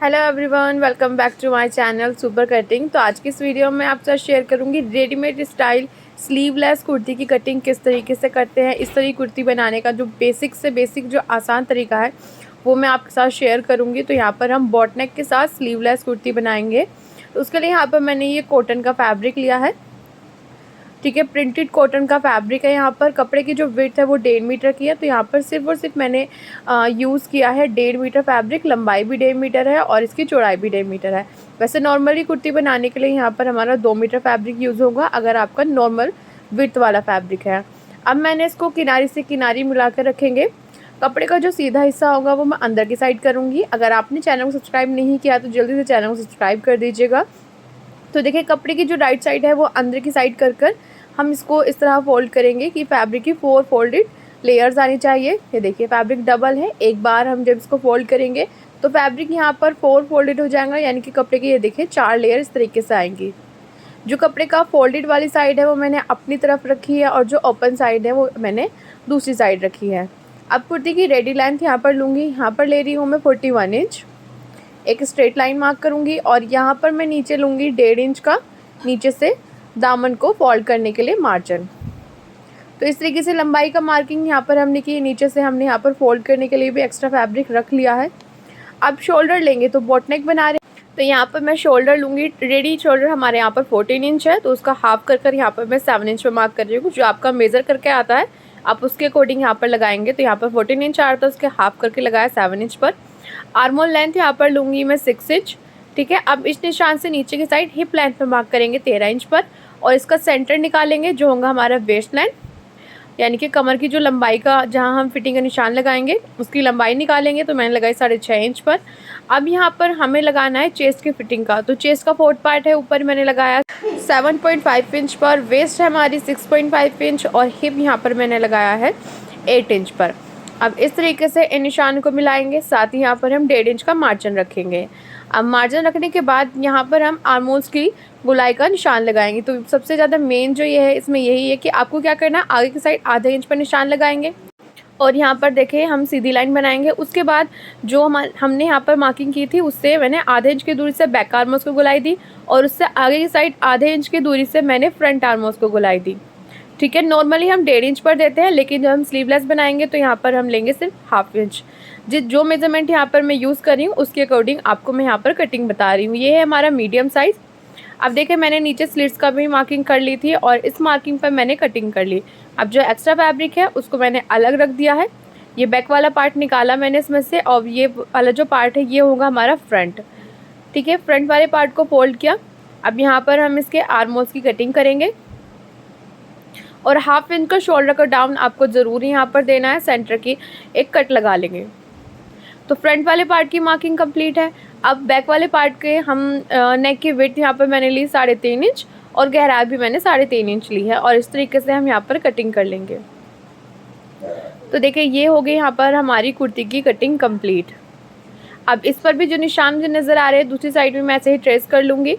Hello everyone, welcome back to my channel super cutting. तो आज की इस वीडियो में आपके साथ शेयर करूंगी रेडीमेड स्टाइल स्लीवलेस कुर्ती की कटिंग किस तरीके से करते हैं। इस तरह की कुर्ती बनाने का जो बेसिक से बेसिक जो आसान तरीका है वो मैं आपके साथ शेयर करूंगी। तो यहाँ पर हम बॉट नेक के साथ स्लीवलेस कुर्ती बनाएंगे। तो उसके लिए यहाँ पर मैंने ये कॉटन का फैब्रिक लिया है, ठीक है। प्रिंटेड कॉटन का फैब्रिक है। यहाँ पर कपड़े की जो विड्थ है वो 1.5 मीटर की है। तो यहाँ पर सिर्फ और सिर्फ मैंने यूज़ किया है 1.5 मीटर फैब्रिक। लंबाई भी 1.5 मीटर है और इसकी चौड़ाई भी 1.5 मीटर है। वैसे नॉर्मली कुर्ती बनाने के लिए यहाँ पर हमारा 2 मीटर फैब्रिक यूज़ होगा अगर आपका नॉर्मल विड्थ वाला फैब्रिक है। अब मैंने इसको किनारी से किनारी मिला कर रखेंगे। कपड़े का जो सीधा हिस्सा होगा वो मैं अंदर की साइड करूँगी। अगर आपने चैनल को सब्सक्राइब नहीं किया तो जल्दी से चैनल को सब्सक्राइब कर दीजिएगा। तो देखिए, कपड़े की जो राइट साइड है वो अंदर की साइड कर हम इसको इस तरह फोल्ड करेंगे कि फैब्रिक की 4 फोल्डेड लेयर्स आनी चाहिए। ये देखिए, फैब्रिक डबल है। एक बार हम जब इसको फोल्ड करेंगे तो फैब्रिक यहाँ पर 4 फोल्डेड हो जाएगा, यानी कि कपड़े की ये देखिए 4 लेयर इस तरीके से आएंगी। जो कपड़े का फोल्डेड वाली साइड है वो मैंने अपनी तरफ रखी है और जो ओपन साइड है वो मैंने दूसरी साइड रखी है। अब कुर्ती की रेडी लेंथ यहाँ पर लूँगी। यहाँ पर ले रही हूँ मैं 41 इंच। एक स्ट्रेट लाइन मार्क करूँगी और यहाँ पर मैं नीचे लूँगी 1.5 इंच का नीचे से दामन को फोल्ड करने के लिए मार्जिन। तो इस तरीके से लंबाई का मार्किंग यहाँ पर हमने की। नीचे से हमने यहाँ पर फोल्ड करने के लिए भी एक्स्ट्रा फैब्रिक रख लिया है। अब शोल्डर लेंगे, तो बोट नेक बना रहे तो यहाँ पर मैं शोल्डर लूँगी। रेडी शोल्डर हमारे यहाँ पर 14 इंच है, तो उसका हाफ कर यहाँ पर मैं 7 इंच पर मार्क कर रही हूँ। जो आपका मेज़र करके आता है आप उसके अकॉर्डिंग यहाँ पर लगाएंगे। तो यहाँ पर 14 इंच आ रहा था, उसके हाफ करके लगाया 7 इंच पर। आर्मोल लेंथ यहाँ पर लूँगी मैं 6 इंच, ठीक है। अब इस निशान से नीचे की साइड हिप लेंथ पर मार्क करेंगे 13 इंच पर और इसका सेंटर निकालेंगे जो होगा हमारा वेस्ट लाइन, यानी कि कमर की जो लंबाई का जहाँ हम फिटिंग का निशान लगाएंगे उसकी लंबाई निकालेंगे। तो मैंने लगाई 6.5 इंच पर। अब यहाँ पर हमें लगाना है चेस्ट की फिटिंग का। तो चेस्ट का 4th पार्ट है, ऊपर मैंने लगाया 7.5 इंच पर। वेस्ट है हमारी 6.5 इंच और हिप यहाँ पर मैंने लगाया है 8 इंच पर। अब इस तरीके से इन निशान को मिलाएंगे। साथ ही यहाँ पर हम 1.5 इंच का मार्जिन रखेंगे। अब मार्जिन रखने के बाद यहाँ पर हम आर्मोल्स की गोलाई का निशान लगाएंगे। तो सबसे ज़्यादा मेन जो ये है इसमें यही है कि आपको क्या करना है, आगे की साइड आधे इंच पर निशान लगाएंगे और यहाँ पर देखिए हम सीधी लाइन बनाएंगे। उसके बाद जो हमने यहाँ पर मार्किंग की थी उससे मैंने आधे इंच की दूरी से बैक आर्मोल्स को गोलाई दी और उससे आगे की साइड आधे इंच की दूरी से मैंने फ्रंट आर्मोल्स को गोलाई दी, ठीक है। नॉर्मली हम 1.5 इंच पर देते हैं, लेकिन जब हम स्लीवलेस बनाएंगे तो यहाँ पर हम लेंगे सिर्फ हाफ इंच। जो मेजरमेंट यहाँ पर मैं यूज़ कर रही हूँ उसके अकॉर्डिंग आपको मैं यहाँ पर कटिंग बता रही हूँ। ये है हमारा मीडियम साइज़। अब देखिए, मैंने नीचे स्लिट्स का भी मार्किंग कर ली थी और इस मार्किंग पर मैंने कटिंग कर ली। अब जो एक्स्ट्रा फैब्रिक है उसको मैंने अलग रख दिया है। ये बैक वाला पार्ट निकाला मैंने इसमें से और ये वाला जो पार्ट है ये होगा हमारा फ्रंट, ठीक है। फ्रंट वाले पार्ट को फोल्ड किया। अब यहाँ पर हम इसके आर्मोल्स की कटिंग करेंगे और हाफ इंच का शोल्डर का डाउन आपको ज़रूर यहाँ पर देना है। सेंटर की एक कट लगा लेंगे। तो फ्रंट वाले पार्ट की मार्किंग कंप्लीट है। अब बैक वाले पार्ट के हम नेक की विड्थ यहाँ पर मैंने ली 3.5 इंच और गहराई भी मैंने 3.5 इंच ली है और इस तरीके से हम यहाँ पर कटिंग कर लेंगे। तो देखिए, ये हो गई यहाँ पर हमारी कुर्ती की कटिंग कंप्लीट। अब इस पर भी जो निशान मुझे नज़र आ रहे हैं दूसरी साइड में मैं ऐसे ही ट्रेस कर लूँगी।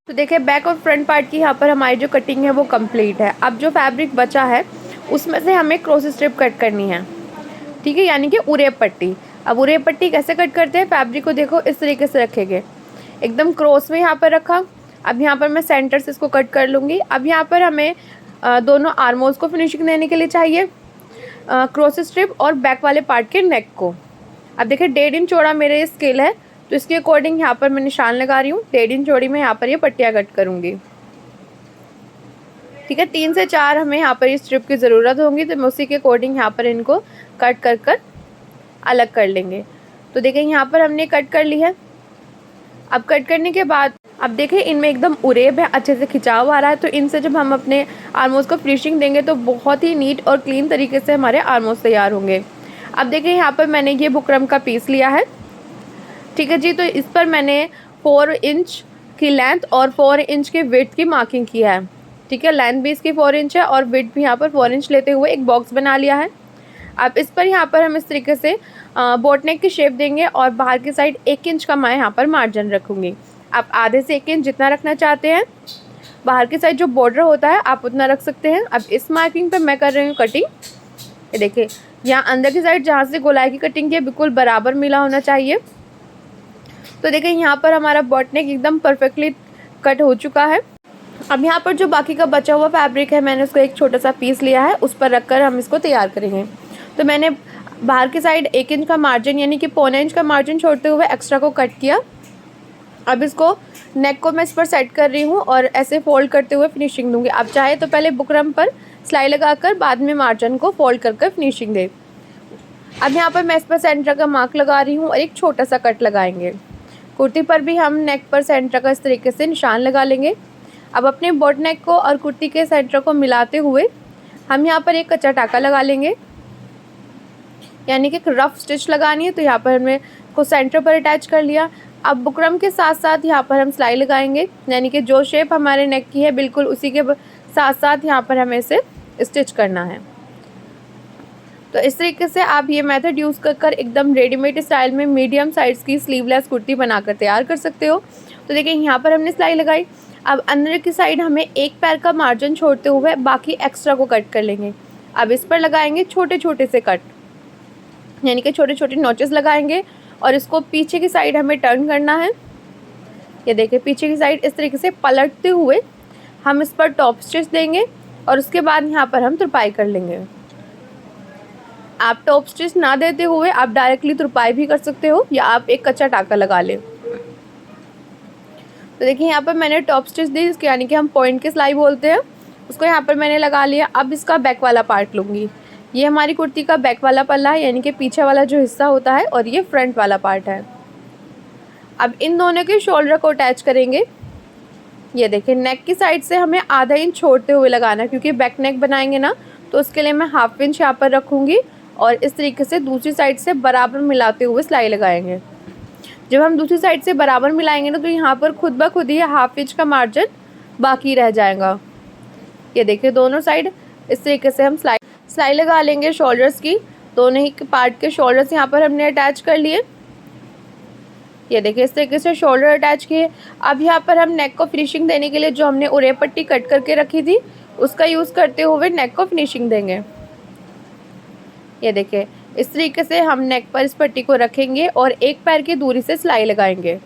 तो देखिए, बैक और फ्रंट पार्ट की यहाँ पर हमारी जो कटिंग है वो कंप्लीट है। अब जो फैब्रिक बचा है उसमें से हमें क्रॉस स्ट्रिप कट करनी है, ठीक है, यानी कि उरेब पट्टी। अब उरेब पट्टी कैसे कट करते हैं, फैब्रिक को देखो इस तरीके से रखेंगे, एकदम क्रॉस में यहाँ पर रखा। अब यहाँ पर मैं सेंटर से इसको कट कर लूँगी। अब यहाँ पर हमें दोनों आर्मोल्स को फिनिशिंग देने के लिए चाहिए क्रॉस स्ट्रिप और बैक वाले पार्ट के नेक को। अब देखिए, 1.5 इंच चौड़ा मेरे स्केल है तो इसके अकॉर्डिंग यहाँ पर मैं निशान लगा रही हूँ। 1.5 इंच चौड़ी में यहाँ पर ये पट्टियाँ कट करूँगी, ठीक है। 3 से 4 हमें यहाँ पर इस स्ट्रिप की ज़रूरत होगी, तो मैं उसी के अकॉर्डिंग यहाँ पर इनको कट कर अलग कर लेंगे। तो देखिए, यहाँ पर हमने कट कर ली है। अब कट करने के बाद अब देखिए इनमें एकदम उरेब है, अच्छे से खिंचाव आ रहा है। तो इनसे जब हम अपने आर्मोल्स को फिनिशिंग देंगे तो बहुत ही नीट और क्लीन तरीके से हमारे आर्मोल्स तैयार होंगे। अब देखिए, यहाँ पर मैंने ये बुकरम का पीस लिया है, ठीक है जी। तो इस पर मैंने 4 इंच की लेंथ और 4 इंच की विड्थ की मार्किंग की है, ठीक है। लेंथ भी इसकी 4 इंच है और विड्थ भी यहाँ पर 4 इंच लेते हुए एक बॉक्स बना लिया है। अब इस पर यहाँ पर हम इस तरीके से बोट नेक की शेप देंगे और बाहर की साइड 1 इंच का मैं यहाँ पर मार्जिन रखूँगी। आप आधे से 1 इंच जितना रखना चाहते हैं, बाहर की साइड जो बॉर्डर होता है आप उतना रख सकते हैं। अब इस मार्किंग पर मैं कर रही हूँ कटिंग। ये देखिए, यहाँ अंदर की साइड जहाँ से गोलाई की कटिंग की बिल्कुल बराबर मिला होना चाहिए। तो देखिए यहाँ पर हमारा बॉट नेक एकदम परफेक्टली कट हो चुका है। अब यहाँ पर जो बाकी का बचा हुआ फैब्रिक है, मैंने उसको एक छोटा सा पीस लिया है, उस पर रखकर हम इसको तैयार करेंगे। तो मैंने बाहर की साइड 1 इंच का मार्जिन यानी कि 1.25 इंच का मार्जिन छोड़ते हुए एक्स्ट्रा को कट किया। अब इसको नेक को मैं इस पर सेट कर रही हूँ और ऐसे फोल्ड करते हुए फिनिशिंग दूंगी। आप चाहे तो पहले बुकरम पर सिलाई लगाकर बाद में मार्जिन को फोल्ड कर फिनिशिंग दे। अब यहाँ पर मैं इस पर सेंटर का मार्क लगा रही हूँ और एक छोटा सा कट लगाएंगे। कुर्ती पर भी हम नेक पर सेंटर का इस तरीके से निशान लगा लेंगे। अब अपने बॉट नेक को और कुर्ती के सेंटर को मिलाते हुए हम यहाँ पर एक कच्चा टाका लगा लेंगे, यानी कि एक रफ स्टिच लगानी है। तो यहाँ पर हमने को सेंटर पर अटैच कर लिया। अब बुकरम के साथ साथ यहाँ पर हम सिलाई लगाएंगे, यानी कि जो शेप हमारे नेक की है बिल्कुल उसी के साथ साथ यहाँ पर हमें इसे स्टिच करना है। तो इस तरीके से आप ये मेथड यूज़ कर एकदम रेडीमेड स्टाइल में मीडियम साइज़ की स्लीवलेस कुर्ती बनाकर तैयार कर सकते हो। तो देखिए यहाँ पर हमने सिलाई लगाई। अब अंदर की साइड हमें एक पैर का मार्जिन छोड़ते हुए बाकी एक्स्ट्रा को कट कर लेंगे। अब इस पर लगाएंगे छोटे छोटे से कट, यानी कि छोटे छोटे नॉचेस लगाएंगे और इसको पीछे की साइड हमें टर्न करना है। ये देखिए पीछे की साइड इस तरीके से पलटते हुए हम इस पर टॉप स्टिच देंगे और उसके बाद यहाँ पर हम तुरपाई कर लेंगे। आप टॉप स्टिच ना देते हुए आप डायरेक्टली तुरपाई भी कर सकते हो या आप एक कच्चा टाका लगा लें। तो देखिए यहाँ पर मैंने टॉप स्टिच दी, इसके यानी कि हम पॉइंट की सिलाई बोलते हैं, उसको यहाँ पर मैंने लगा लिया। अब इसका बैक वाला पार्ट लूँगी। ये हमारी कुर्ती का बैक वाला पल्ला है, यानी कि पीछे वाला जो हिस्सा होता है, और ये फ्रंट वाला पार्ट है। अब इन दोनों के शोल्डर को अटैच करेंगे। ये देखिए नेक की साइड से हमें आधा इंच छोड़ते हुए लगाना है, क्योंकि बैक नेक बनाएंगे ना, तो उसके लिए मैं 1/2 इंच यहाँ पर रखूँगी और इस तरीके से दूसरी साइड से बराबर मिलाते हुए सिलाई लगाएंगे। जब हम दूसरी साइड से बराबर मिलाएंगे ना, तो यहाँ पर खुद ब खुद ही 1/2 इंच का मार्जिन बाकी रह जाएगा। ये देखिए दोनों साइड इस तरीके से हम सिलाई लगा लेंगे शोल्डर्स की। दोनों ही पार्ट के शोल्डर्स यहाँ पर हमने अटैच कर लिए। ये देखिए इस तरीके से शोल्डर अटैच किए। अब यहाँ पर हम नेक को फिनिशिंग देने के लिए जो हमने उरे पट्टी कट करके रखी थी उसका यूज़ करते हुए नेक को फिनिशिंग देंगे। ये देखिए इस तरीके से हम नेक पर इस पट्टी को रखेंगे और एक पैर की दूरी से सिलाई लगाएंगे।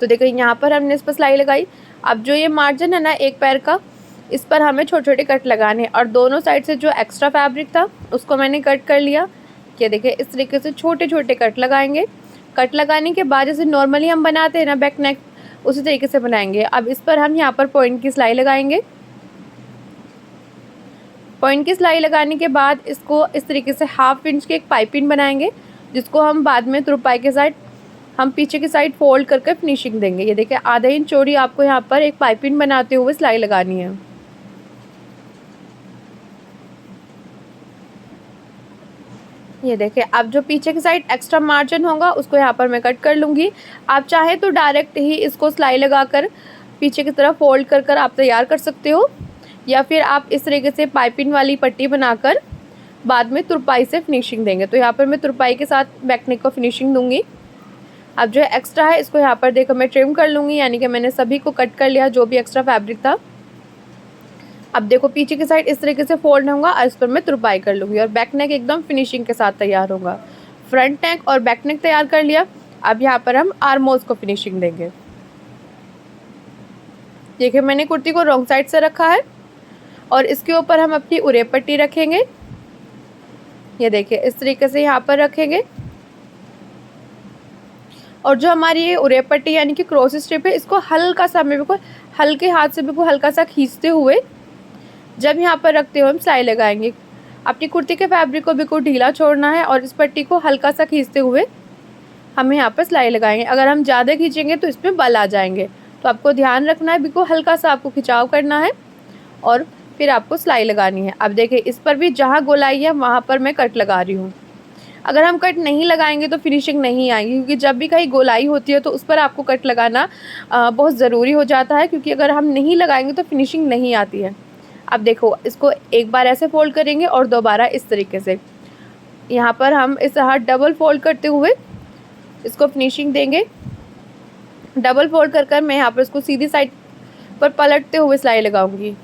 तो देखिए यहाँ पर हमने इस पर सिलाई लगाई। अब जो ये मार्जिन है ना एक पैर का, इस पर हमें छोटे छोटे कट लगाने हैं और दोनों साइड से जो एक्स्ट्रा फैब्रिक था उसको मैंने कट कर लिया। ये देखिए इस तरीके से छोटे छोटे कट लगाएंगे। कट लगाने के बाद जैसे नॉर्मली हम बनाते हैं ना बैक नेक, उसी तरीके से बनाएंगे। अब इस पर हम यहाँ पर पॉइंट की सिलाई लगाएंगे। पॉइंट की सिलाई लगाने के बाद इसको इस तरीके से 1/2 इंच की एक पाइपिंग बनाएंगे, जिसको हम बाद में तुरपाई के साइड हम पीछे की साइड फोल्ड करके फिनिशिंग देंगे। ये देखिए आधा इंच चौड़ी आपको यहाँ पर एक पाइपिंग बनाते हुए सिलाई लगानी है। ये देखिए अब जो पीछे की साइड एक्स्ट्रा मार्जिन होगा उसको यहाँ पर मैं कट कर लूँगी। आप चाहे तो डायरेक्ट ही इसको सिलाई लगाकर पीछे की तरफ फोल्ड कर आप तैयार कर सकते हो, या फिर आप इस तरीके से पाइपिंग वाली पट्टी बनाकर बाद में तुरपाई से फिनिशिंग देंगे। तो यहाँ पर मैं तुरपाई के साथ बैक नेक को फिनिशिंग दूँगी। अब जो एक्स्ट्रा है इसको यहाँ पर देखो मैं ट्रिम कर लूँगी, यानी कि मैंने सभी को कट कर लिया जो भी एक्स्ट्रा फैब्रिक था। अब देखो पीछे की साइड इस तरीके से फोल्ड होगा और इस पर मैं तुरपाई कर लूँगी और बैक नेक एकदम फिनिशिंग के साथ तैयार होगा। फ्रंट नेक और बैक नेक तैयार कर लिया। अब यहाँ पर हम आर्म होल्स को फिनिशिंग देंगे। देखिए मैंने कुर्ती को रॉन्ग साइड से रखा है और इसके ऊपर हम अपनी उरे पट्टी रखेंगे। ये देखिए इस तरीके से यहाँ पर रखेंगे और जो हमारी ये उरे पट्टी यानी कि क्रॉस स्ट्रिप है, इसको हल्का सा हमें बिल्कुल हल्के हाथ से बिल्कुल हल्का सा खींचते हुए जब यहाँ पर रखते हुए हम सिलाई लगाएंगे। अपनी कुर्ती के फैब्रिक को बिल्कुल ढीला छोड़ना है और इस पट्टी को हल्का सा खींचते हुए हमें यहाँ पर सिलाई लगाएंगे। अगर हम ज़्यादा खींचेंगे तो इसमें बल आ जाएंगे, तो आपको ध्यान रखना है, बिल्कुल हल्का सा आपको खिंचाव करना है और फिर आपको सिलाई लगानी है। अब देखिए इस पर भी जहाँ गोलाई है वहाँ पर मैं कट लगा रही हूँ। अगर हम कट नहीं लगाएंगे तो फिनिशिंग नहीं आएगी, क्योंकि जब भी कहीं गोलाई होती है तो उस पर आपको कट लगाना बहुत ज़रूरी हो जाता है, क्योंकि अगर हम नहीं लगाएंगे तो फिनिशिंग नहीं आती है। अब देखो इसको एक बार ऐसे फोल्ड करेंगे और दोबारा इस तरीके से यहाँ पर हम इस हाथ डबल फोल्ड करते हुए इसको फिनिशिंग देंगे। डबल फोल्ड कर मैं यहाँ पर इसको सीधी साइड पर पलटते हुए सिलाई लगाऊंगी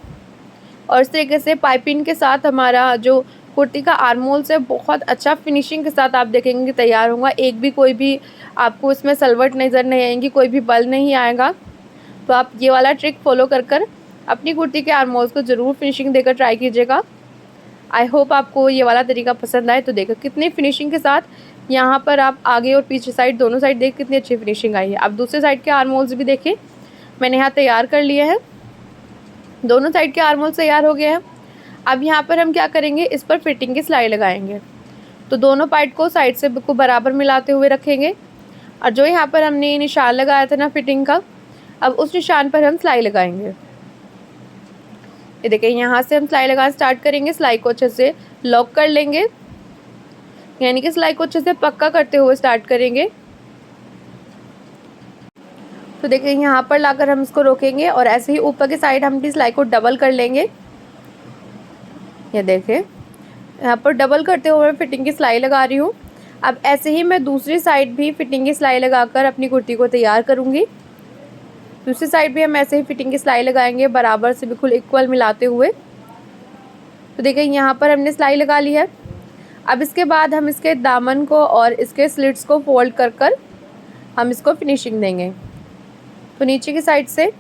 और इस तरीके से पाइपिंग के साथ हमारा जो कुर्ती का आर्मोल से बहुत अच्छा फिनिशिंग के साथ आप देखेंगे कि तैयार होगा। एक भी कोई भी आपको इसमें सलवट नज़र नहीं आएंगी, कोई भी बल नहीं आएगा। तो आप ये वाला ट्रिक फॉलो कर अपनी कुर्ती के आर्मोल्स को ज़रूर फिनिशिंग देकर ट्राई कीजिएगा। आई होप आपको ये वाला तरीका पसंद आए। तो देखो कितनी फिनिशिंग के साथ यहाँ पर आप आगे और पीछे साइड दोनों साइड देख कितनी अच्छी फिनिशिंग आई है। अब दूसरे साइड के आर्मोल्स भी देखें, मैंने यहाँ तैयार कर लिए हैं। दोनों साइड के आर्मोल्स तैयार हो गए हैं। अब यहाँ पर हम क्या करेंगे, इस पर फिटिंग की सिलाई लगाएंगे। तो दोनों पार्ट को साइड से बिल्कुल बराबर मिलाते हुए रखेंगे और जो यहाँ पर हमने निशान लगाया था ना फिटिंग का, अब उस निशान पर हम सिलाई लगाएंगे। ये देखिए यहाँ से हम सिलाई लगाना स्टार्ट करेंगे। सिलाई को अच्छे से लॉक कर लेंगे, यानी कि सिलाई को अच्छे से पक्का करते हुए स्टार्ट करेंगे। तो देखिए यहाँ पर लाकर हम इसको रोकेंगे और ऐसे ही ऊपर की साइड हम अपनी सिलाई को डबल कर लेंगे। ये देखिए यहाँ पर डबल करते हुए मैं फिटिंग की सिलाई लगा रही हूँ। अब ऐसे ही मैं दूसरी साइड भी फिटिंग की सिलाई लगाकर अपनी कुर्ती को तैयार करूँगी। दूसरी साइड भी हम ऐसे ही फिटिंग की सिलाई लगाएंगे, बराबर से बिल्कुल इक्वल मिलाते हुए। तो देखिए यहाँ पर हमने सिलाई लगा ली है। अब इसके बाद हम इसके दामन को और इसके स्लिट्स को फोल्ड कर हम इसको फिनिशिंग देंगे। तो नीचे की साइड से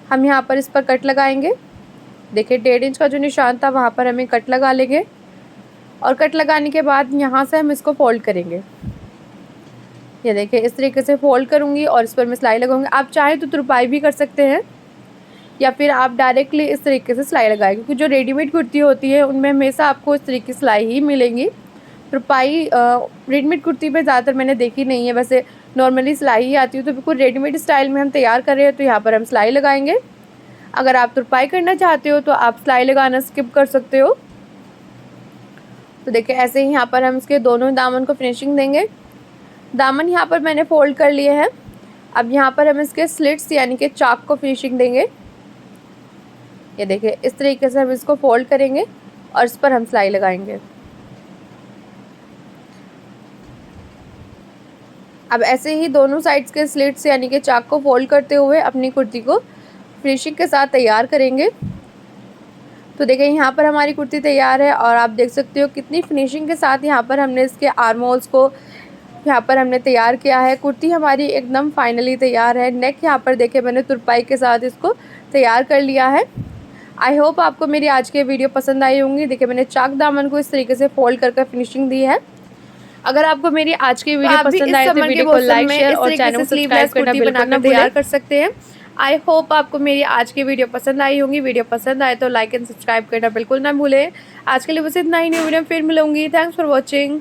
हम यहाँ पर इस पर कट लगाएंगे। देखिए 1.5 इंच का जो निशान था वहाँ पर हमें कट लगा लेंगे और कट लगाने के बाद यहाँ से हम इसको फोल्ड करेंगे। ये देखिए इस तरीके से फोल्ड करूँगी और इस पर मैं सिलाई लगाऊंगी। आप चाहें तो तुरपाई भी कर सकते हैं या फिर आप डायरेक्टली इस तरीके से सिलाई लगाएं, क्योंकि जो रेडीमेड कुर्ती होती है उनमें हमेशा आपको इस तरीके की सिलाई ही मिलेंगी। तुरपाई रेडीमेड कुर्ती में ज़्यादातर मैंने देखी नहीं है, वैसे नॉर्मली सिलाई ही आती है। तो बिल्कुल रेडीमेड स्टाइल में हम तैयार कर रहे हैं, तो यहाँ पर हम सिलाई लगाएंगे। अगर आप तुरपाई करना चाहते हो तो आप सिलाई लगाना स्किप कर सकते हो। तो देखिए ऐसे ही यहाँ पर हम इसके दोनों दामन को फिनिशिंग देंगे। दामन यहाँ पर मैंने फोल्ड कर लिए हैं। अब यहाँ पर हम इसके स्लिट्स यानी कि चाक को फिनिशिंग देंगे। ये देखिए इस तरीके से हम इसको फोल्ड करेंगे और इस पर हम सिलाई लगाएंगे। अब ऐसे ही दोनों साइड्स के स्लिट्स यानी कि चाक को फोल्ड करते हुए अपनी कुर्ती को फिनिशिंग के साथ तैयार करेंगे। तो देखिए यहाँ पर हमारी कुर्ती तैयार है और आप देख सकते हो कितनी फिनिशिंग के साथ यहाँ पर हमने इसके आर्मोल्स को यहाँ पर हमने तैयार किया है। कुर्ती हमारी एकदम फाइनली तैयार है। नेक यहाँ पर देखिए मैंने तुरपाई के साथ इसको तैयार कर लिया है। आई होप आपको मेरी आज की वीडियो पसंद आई होंगी। देखिए मैंने चाक दामन को इस तरीके से फोल्ड कर फिनिशिंग दी है। अगर आपको मेरी आज की वीडियो पसंद आए तो वीडियो को लाइक शेयर और चैनल को सब्सक्राइब करना बिल्कुल ना तैयार कर सकते हैं। आई होप आपको मेरी आज की वीडियो पसंद आई होगी। वीडियो पसंद आए तो लाइक एंड सब्सक्राइब करना बिल्कुल ना भूलें। आज के लिए बस इतना ही, न्यू वीडियो फिर मिलूंगी। Thanks for watching.